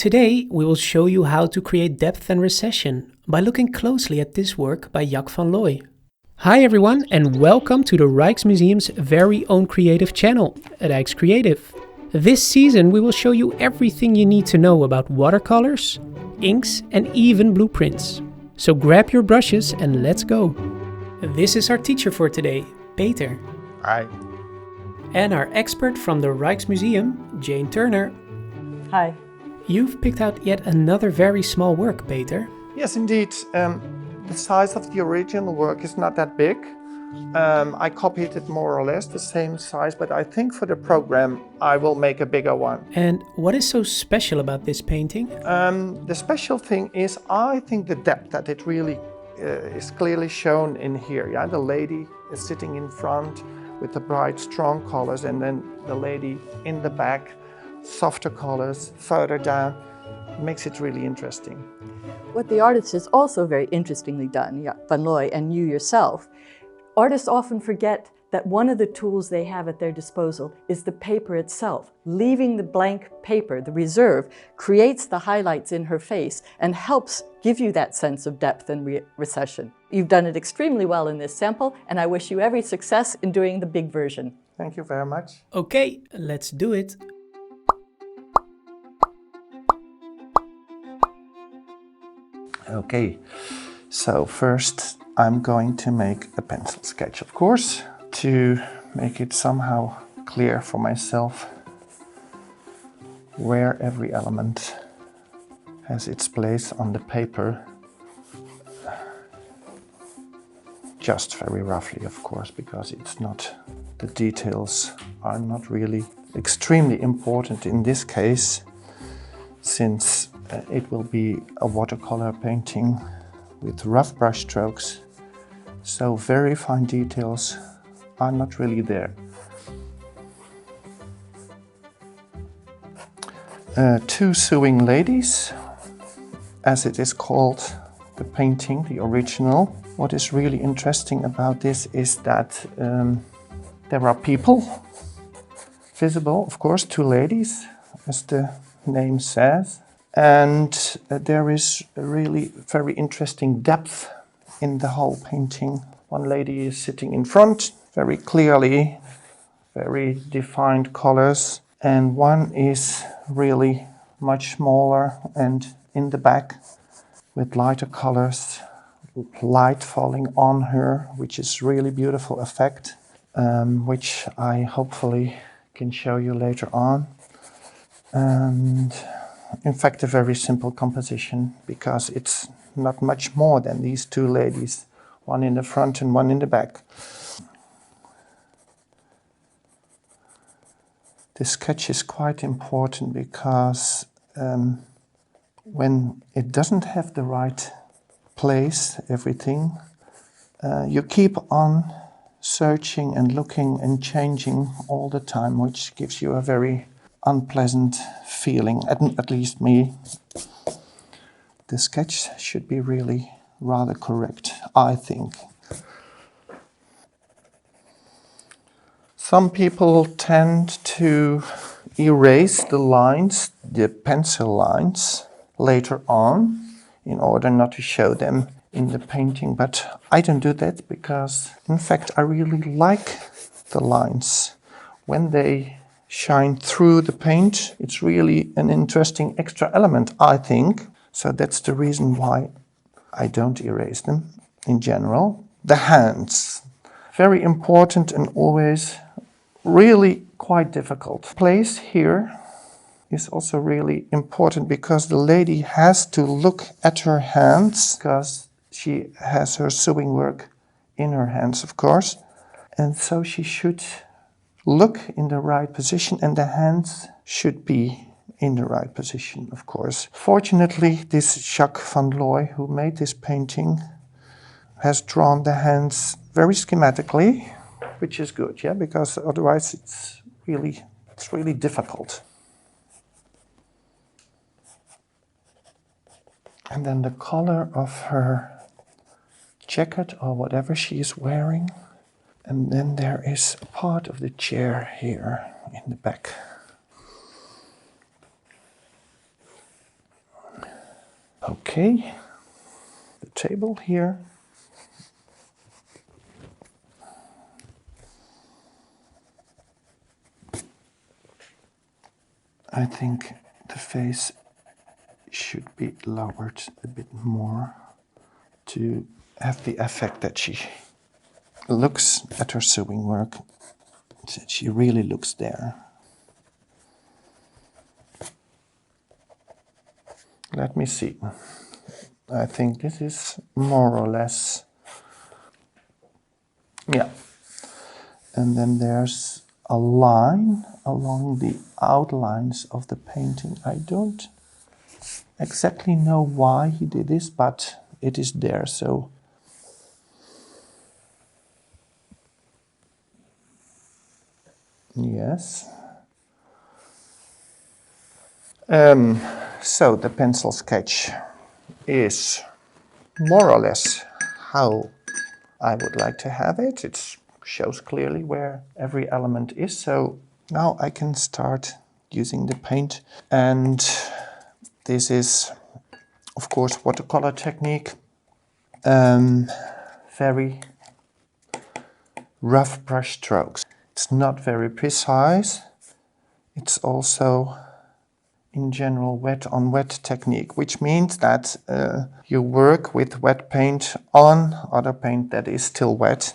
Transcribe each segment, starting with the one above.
Today we will show you how to create depth and recession by looking closely at this work by Jac van Looij. Hi everyone and welcome to the Rijksmuseum's very own creative channel, Rijkscreative. This season we will show you everything you need to know about watercolors, inks and even blueprints. So grab your brushes and let's go. This is our teacher for today, Peter. Hi. And our expert from the Rijksmuseum, Jane Turner. Hi. You've picked out yet another very small work, Peter. Yes, indeed. The size of the original work is not that big. I copied it more or less the same size, but I think for the program I will make a bigger one. And what is so special about this painting? The special thing is, I think the depth that it really is clearly shown in here. Yeah, the lady is sitting in front with the bright, strong colors, and then the lady in the back, softer colors further down, makes it really interesting. What the artist has also very interestingly done, Jac van Looij and you yourself, artists often forget that one of the tools they have at their disposal is the paper itself. Leaving the blank paper, the reserve, creates the highlights in her face and helps give you that sense of depth and recession. You've done it extremely well in this sample, and I wish you every success in doing the big version. Thank you very much. Okay, let's do it. Okay, so first I'm going to make a pencil sketch, of course, to make it somehow clear for myself where every element has its place on the paper. Just very roughly, of course, because the details are not really extremely important in this case, since it will be a watercolor painting with rough brush strokes, so very fine details are not really there. Two sewing ladies, as it is called, the painting, the original. What is really interesting about this is that there are people visible, of course, two ladies, as the name says. And there is a really very interesting depth in the whole painting. One lady is sitting in front, very clearly, very defined colors. And one is really much smaller and in the back with lighter colors, light falling on her, which is really beautiful effect, which I hopefully can show you later on. And in fact, a very simple composition, because it's not much more than these two ladies, one in the front and one in the back. This sketch is quite important because when it doesn't have the right place, everything, you keep on searching and looking and changing all the time, which gives you a very unpleasant feeling, at least me. The sketch should be really rather correct, I think. Some people tend to erase the lines, the pencil lines, later on in order not to show them in the painting, but I don't do that because, in fact, I really like the lines. When they shine through the paint, it's really an interesting extra element, I think. So that's the reason why I don't erase them in general. The hands, very important and always really quite difficult. Place here is also really important because the lady has to look at her hands, because she has her sewing work in her hands, of course. And so she should look in the right position, and the hands should be in the right position, of course. Fortunately, this Jac van Looij, who made this painting, has drawn the hands very schematically, which is good, yeah, because otherwise it's really difficult. And then the color of her jacket or whatever she is wearing. And then there is a part of the chair here in the back. Okay, the table here. I think the face should be lowered a bit more to have the effect that she looks at her sewing work, that she really looks there. Let me see. I think this is more or less, yeah. And then there's a line along the outlines of the painting. I don't exactly know why he did this, but it is there, so yes. So the pencil sketch is more or less how I would like to have it. It shows clearly where every element is. So now I can start using the paint. And this is, of course, watercolor technique. Very rough brush strokes. It's not very precise. It's also in general wet on wet technique, which means that you work with wet paint on other paint that is still wet,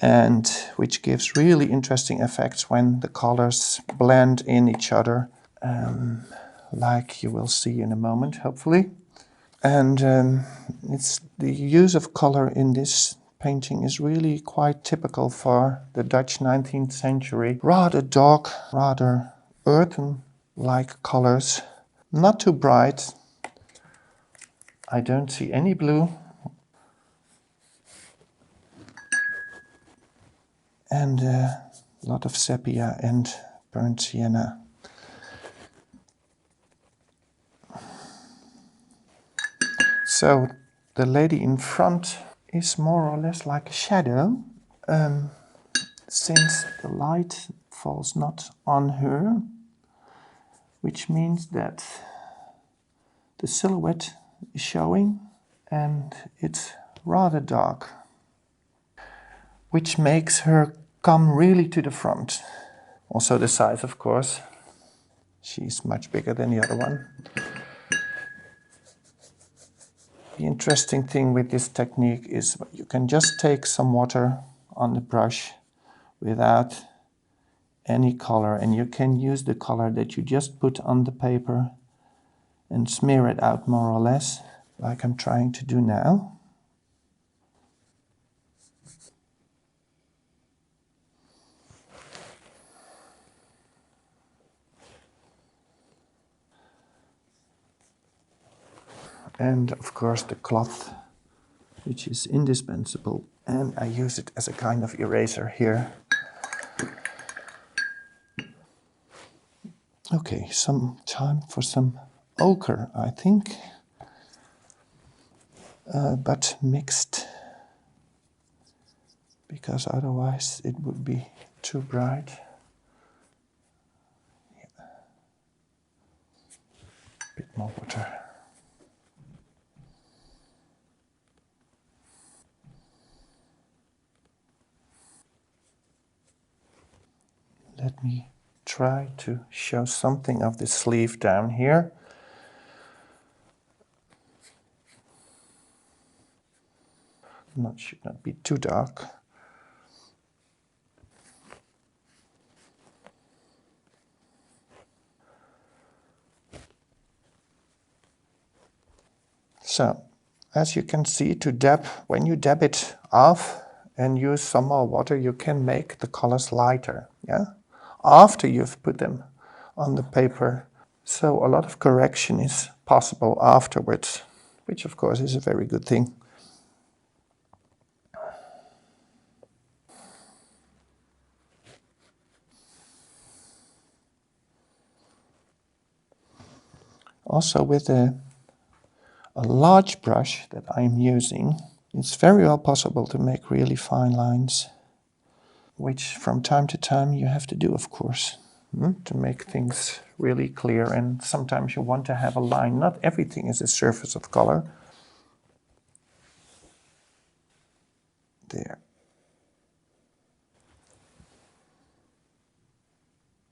and which gives really interesting effects when the colors blend in each other, like you will see in a moment, hopefully. And it's the use of color in this painting is really quite typical for the Dutch 19th century. Rather dark, rather earthen-like colors. Not too bright. I don't see any blue. And a lot of sepia and burnt sienna. So the lady in front is more or less like a shadow, since the light falls not on her, which means that the silhouette is showing and it's rather dark, which makes her come really to the front. Also the size, of course. She's much bigger than the other one. The interesting thing with this technique is you can just take some water on the brush without any color, and you can use the color that you just put on the paper and smear it out more or less, like I'm trying to do now. And of course the cloth, which is indispensable, and I use it as a kind of eraser here. Okay, some time for some ochre, I think, but mixed, because otherwise it would be too bright. Yeah. Bit more water. Let me try to show something of the sleeve down here. Should not be too dark. So, as you can see, when you dab it off and use some more water, you can make the colors lighter, yeah? After you've put them on the paper. So a lot of correction is possible afterwards, which of course is a very good thing. Also with a large brush that I'm using, it's very well possible to make really fine lines, which from time to time you have to do, of course. to make things really clear. And sometimes you want to have a line. Not everything is a surface of color. There.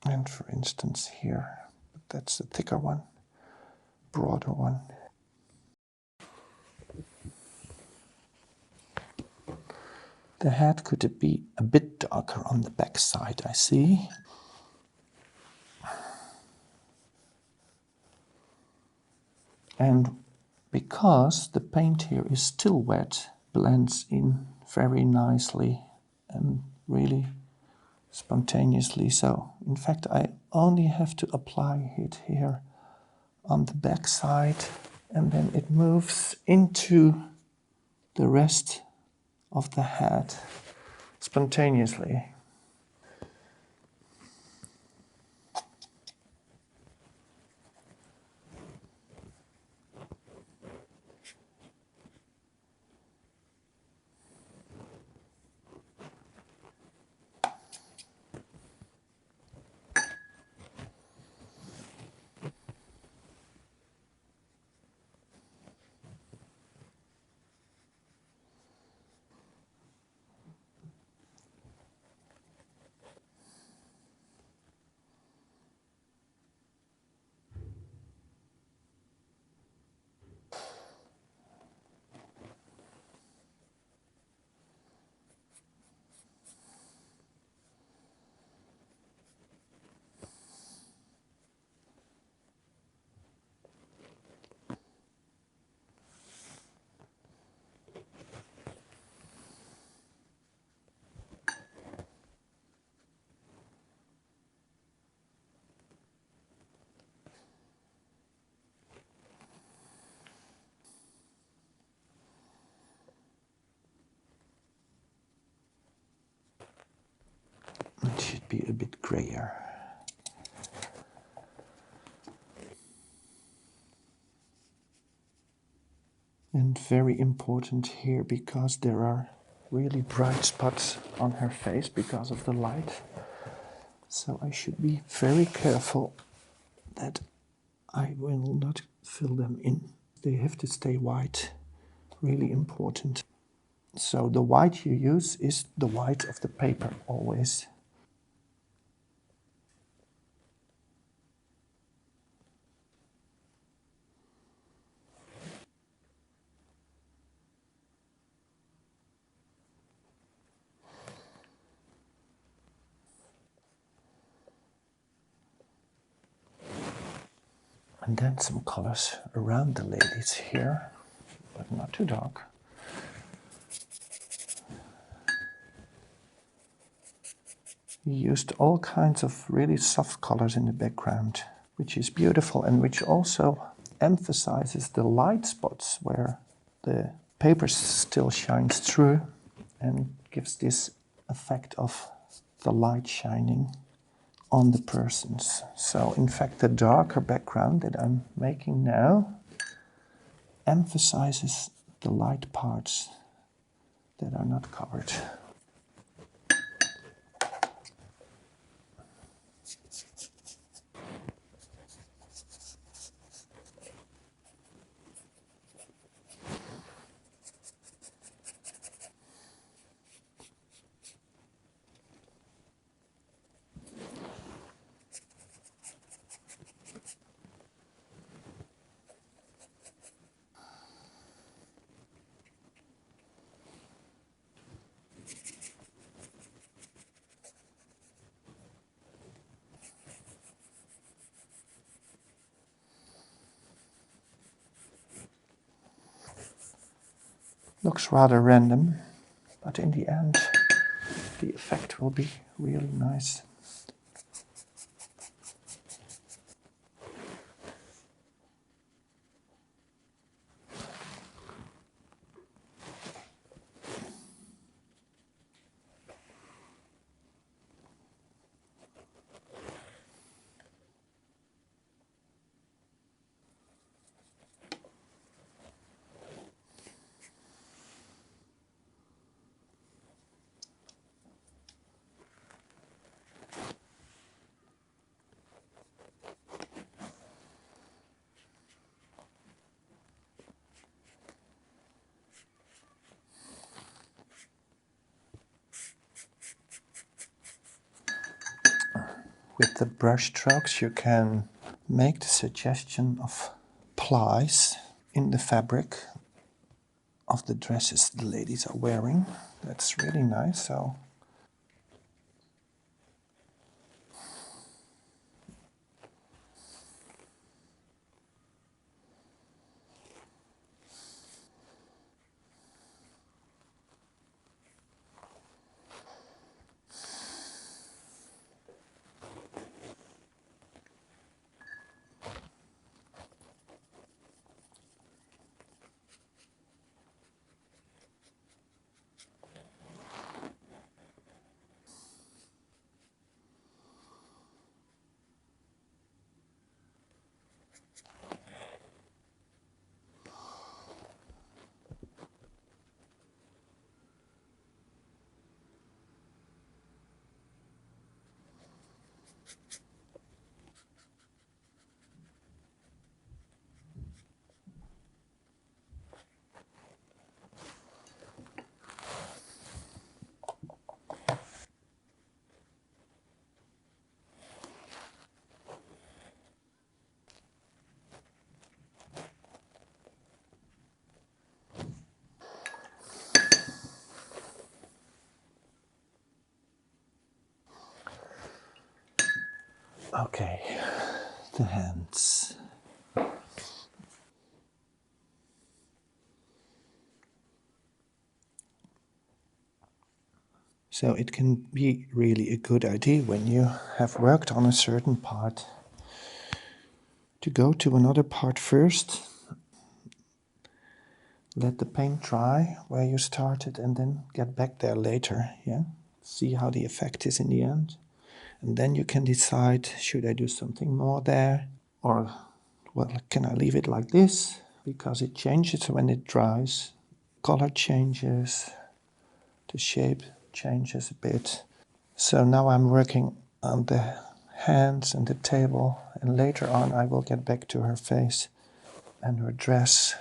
And for instance here, that's the thicker one, broader one. The head could be a bit darker on the back side, I see. And because the paint here is still wet, blends in very nicely and really spontaneously. So in fact I only have to apply it here on the back side, and then it moves into the rest of the head spontaneously. It should be a bit grayer. And very important here, because there are really bright spots on her face because of the light. So I should be very careful that I will not fill them in. They have to stay white, really important. So the white you use is the white of the paper always. And then some colors around the ladies here, but not too dark. He used all kinds of really soft colors in the background, which is beautiful and which also emphasizes the light spots where the paper still shines through and gives this effect of the light shining on the persons. So in fact the darker background that I'm making now emphasizes the light parts that are not covered. Looks rather random, but in the end the effect will be really nice. with the brush strokes you can make the suggestion of plies in the fabric of the dresses the ladies are wearing. That's really nice. So okay, the hands. So it can be really a good idea when you have worked on a certain part to go to another part first, let the paint dry where you started and then get back there later, yeah? See how the effect is in the end. And then you can decide, should I do something more there? Or, well, can I leave it like this? Because it changes when it dries. Color changes, the shape changes a bit. So now I'm working on the hands and the table, and later on I will get back to her face and her dress.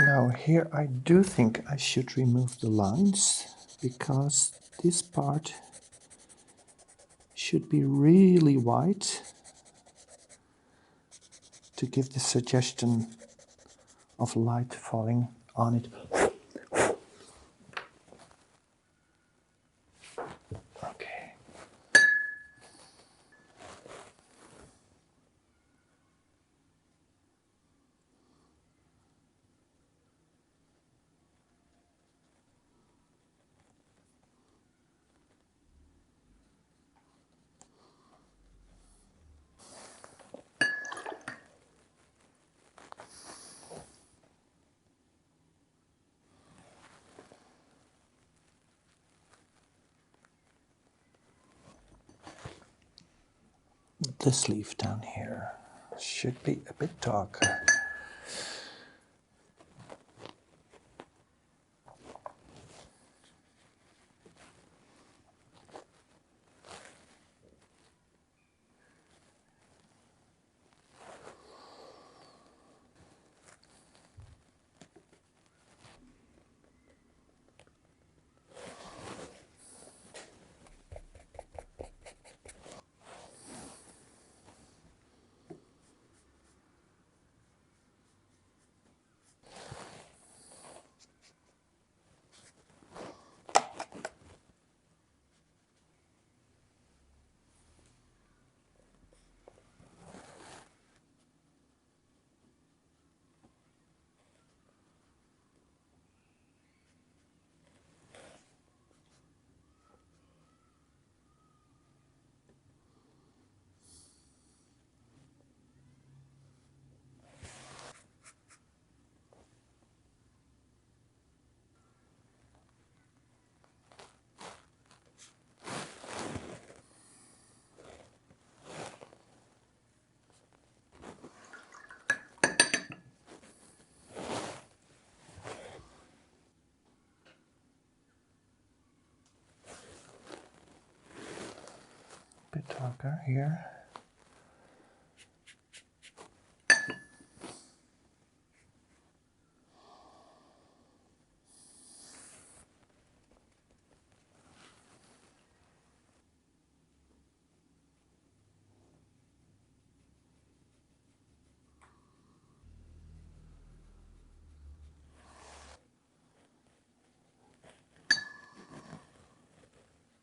Now here I do think I should remove the lines, because this part should be really white to give the suggestion of light falling on it. Okay. The sleeve down here should be a bit darker. bit darker here.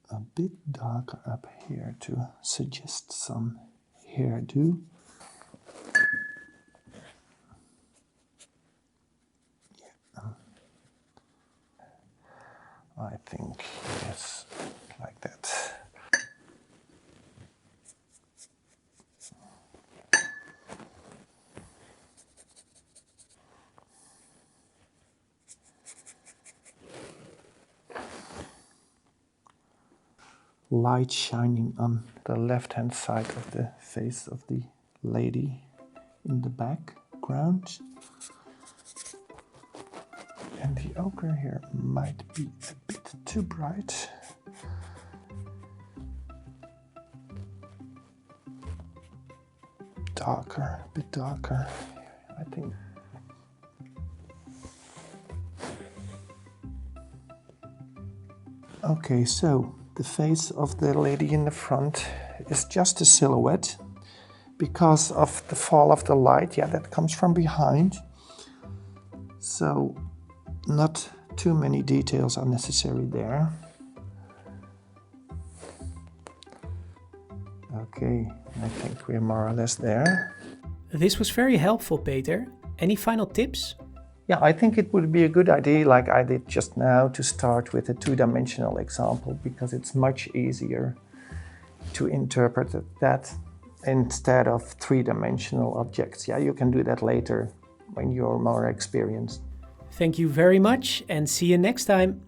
A bit darker up here to suggest some hairdo. Yeah. I think yes, like that. Light shining on the left-hand side of the face of the lady in the background. And the ochre here might be a bit too bright. Darker, a bit darker, I think. Okay, so the face of the lady in the front is just a silhouette because of the fall of the light. Yeah, that comes from behind. So not too many details are necessary there. Okay, I think we're more or less there. This was very helpful, Peter. Any final tips? Yeah, I think it would be a good idea, like I did just now, to start with a two-dimensional example because it's much easier to interpret that instead of three-dimensional objects. Yeah, you can do that later when you're more experienced. Thank you very much and see you next time.